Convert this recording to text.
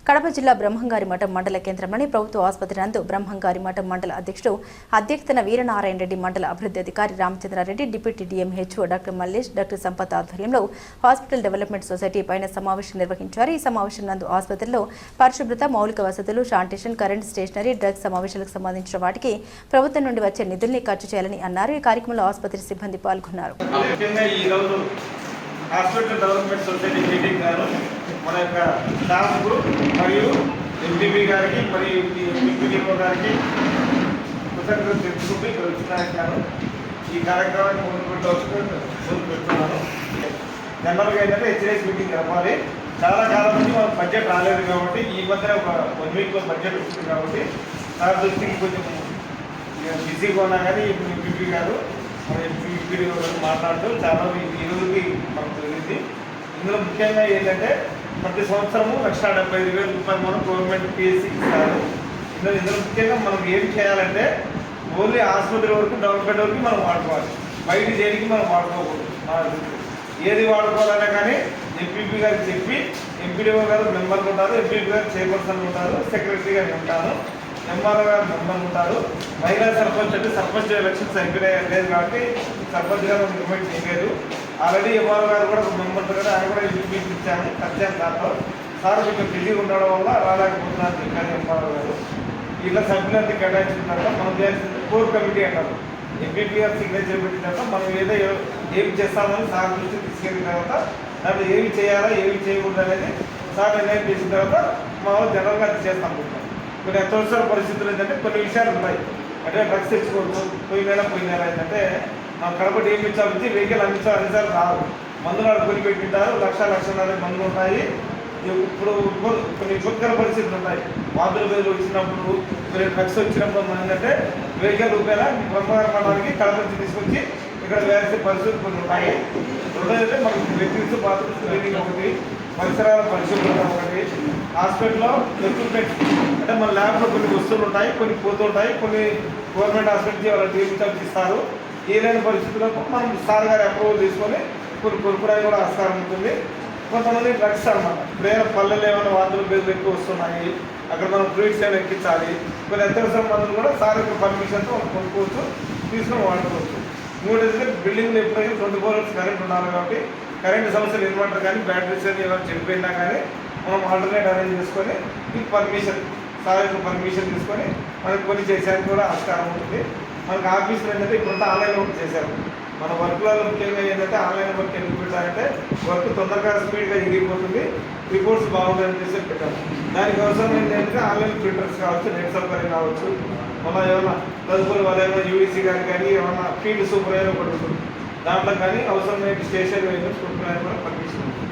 కడప జిల్లా బ్రహ్మంగారి మఠం మండల కేంద్రంలోని ప్రభుత్వ ఆసుపత్రి నందు బ్రహ్మంగారి మఠం మండల అధ్యక్షుడు అధ్యక్షతన వీరనారాయణ రెడ్డి మండల అభివృద్ధి అధికారి Ramachandra Reddy deputy DMHO doctor Mallesh doctor Sampath ఆధ్వర్యంలో హాస్పిటల్ డెవలప్మెంట్ సొసైటీ పైన సమావేశం నిర్వహించారు. ఈ సమావేశం నందు ఆసుపత్రిలో పరిశుభ్రత, మౌలిక వసతులు, శానిటేషన్, కరెంట్, స్టేషనరీ, డ్రగ్స్ సమావేశాలకు సంబంధించిన వాటికి ప్రభుత్వం నుండి వచ్చే నిధుల్ని ఖర్చు చేయాలని అన్నారు. ఈ కార్యక్రమంలో ఆసుపత్రి సిబ్బంది పాల్గొన్నారు. హాస్పిటల్ డెవలప్మెంట్ సొసైటీ మీటింగ్ గాను మన యొక్క స్టాఫ్ మరియు ఎంపీపీ గారికి మరియు ఎంపీడీఓ గారికి కృతజ్ఞతలు తెలుసుకుంటూ ఇక్కడ వచ్చినాను. ఈ కార్యక్రమాన్ని ముందు పెడుతున్నాను. జనరల్గా ఏంటంటే హెచ్ఐఎస్ మీటింగ్ జరపాలి. చాలా కాలం నుంచి మనకు బడ్జెట్ రాలేదు కాబట్టి ఈ మధ్యన ఒక 1 వీక్లో బడ్జెట్ వస్తుంది కాబట్టి సార్ దృష్టికి కొంచెం బిజీగా ఉన్నా కానీ ఇప్పుడు ఎంపీపీ గారు మన ఎంపీడీఓ గారు మాట్లాడుతూ చాలా ఈ రోజుకి మనకు జరిగింది. ఇందులో ముఖ్యంగా ఏంటంటే ప్రతి సంవత్సరము 1,75,000 రూపాయలు మనం గవర్నమెంట్ పిఎస్సి ఇస్తారు. ఇందులో ముఖ్యంగా మనం ఏం చేయాలంటే ఓన్లీ ఆసుపత్రి వరకు డెవలప్మెంట్ వరకు మనం వాడుకోవాలి. బయట చేయడానికి మనం వాడుకోకూడదు. ఏది వాడుకోవాలన్నా కానీ ఎంపీపీ గారికి చెప్పి ఎంపీడీఓ గారు మెంబర్లు ఉంటారు, ఎంపీపీ గారు చైర్పర్సన్ ఉంటారు, సెక్రటరీ గారు ఉంటారు, ఎంఆర్ఓ గారు మెంబర్ ఉంటారు. మహిళా సర్పంచ్ అంటే సర్పంచ్ ఎలక్షన్స్ అయిపోయినాయి లేదు కాబట్టి సర్పంచ్ గారు ఇన్వైట్ చేయలేదు. ఆల్రెడీ ఎంఆర్ఓ గారు కూడా ఒక మెంబర్ ఉంటారు కదా, ఆయన కూడా ఇంటికి ఇచ్చాము ఖర్చాను. దాంట్లో సార్ కొంచెం బిజీగా ఉండడం వల్ల రాలేకపోతున్నాను చెప్పారు ఎంఆర్ఓ గారు. ఇలా సభ్యులంతా కేటాయించిన తర్వాత మనం చేయాల్సింది కోర్ కమిటీ అంటారు. ఎంపీపీ గారు సిగ్నేచర్ పెట్టిన తర్వాత మనం ఏమి చేస్తామని సార్ దృష్టి తీసుకెళ్ళిన తర్వాత దాంట్లో ఏమి చేయాలా ఏమి చేయకూడదు అనేది సార్ నిర్ణయం చేసిన తర్వాత మనం జనరల్గా అది చేస్తాం. కొన్ని అత్యవసర పరిస్థితులు ఏంటంటే కొన్ని విషయాలు ఉన్నాయి. అంటే డ్రగ్స్ తెచ్చుకోవచ్చు. పోయిన ఏంటంటే మనం కడప డీఎంహెచ్ఆర్ నుంచి వెహికల్ అన్నిసార్లు రావు. మందులు కొని పెట్టింటారు. 1,00,000 మందులు ఉంటాయి. ఇప్పుడు కొన్ని ఇబ్బందికర పరిస్థితులు ఉన్నాయి. వాదుల పేర్లు వచ్చినప్పుడు కొన్ని డ్రగ్స్ వచ్చినప్పుడు మనం ఏంటంటే వెహికల్ రూపాయల బ్రహ్మగారి మఠానికి కడప నుంచి తీసుకొచ్చి ఇక్కడ వేసే పరిస్థితులు కొన్ని ఉన్నాయి. రెండోదైతే మనకు వ్యక్తిగత బాత్రూమ్స్ క్లీనింగ్ ఒకటి, పరిసరాల పరిశుభ్రత ఒకటి, హాస్పిటల్లో ఎక్విప్మెంట్ అంటే మన ల్యాబ్లో కొన్ని వస్తువులు ఉంటాయి, కొన్ని పోతుంటాయి. కొన్ని గవర్నమెంట్ హాస్పిటల్కి వాళ్ళ డీఎంహెచ్ఆర్ ఇస్తారు. ఏదైనా పరిస్థితులకు మనం సార్ గారి అప్రూవల్ తీసుకొని కొన్ని కొనుక్కోవడానికి కూడా ఆస్కారం ఉంటుంది. కొంతమంది డ్రగ్స్ అన్నమాట. వేరే పల్లెలు ఏమైనా వాంతులు బేర్లు ఎక్కువ వస్తున్నాయి, అక్కడ మనం ఫ్రూట్స్ ఏమైనా ఎక్కించాలి. కొన్ని అత్యవసర మందులు కూడా సార్ యొక్క పర్మిషన్తో మనం కొనుక్కోవచ్చు, తీసుకొని వాడుకోవచ్చు. మూడోది బిల్డింగ్లు ఎప్పుడైనా 24 hours కరెంట్ ఉండాలి కాబట్టి కరెంటు సమస్యలు ఇన్వర్టర్ కానీ బ్యాటరీస్ కానీ ఏమైనా చెడిపోయినా కానీ మనం ఆల్టర్నేట్ అరేంజ్ చేసుకొని ఈ పర్మిషన్ సార్ యొక్క పర్మిషన్ తీసుకొని మనకి కొన్ని చేసేందుకు కూడా ఆస్కారం ఉంటుంది. మనకి ఆఫీసులో ఏంటంటే ఇప్పుడంతా ఆన్లైన్ వర్క్ చేశారు. మన వర్క్లలో ముఖ్యంగా ఏంటంటే ఆన్లైన్ వర్క్ ఎందుకు పెట్టారంటే వర్క్ తొందరగా స్పీడ్గా ఎగిరిపోతుంది, రిపోర్ట్స్ బాగుంటాయని చేసి పెట్టారు. దానికి అవసరం ఏంటంటే ఆన్లైన్ ప్రింటర్స్ కావచ్చు, నెట్ సౌకర్యం కావచ్చు. మన ఏమైనా తదుపరి వాళ్ళు ఏమైనా యూడీసీ కానీ ఏమైనా ఫీల్డ్ సూపర్వైజర్ ఒకటి ఉంటుంది, దాంట్లో కానీ అవసరమైన స్టేషన్ వెహికల్స్ కొనుక్కోవడానికి కూడా పర్మిషన్ ఉంటుంది.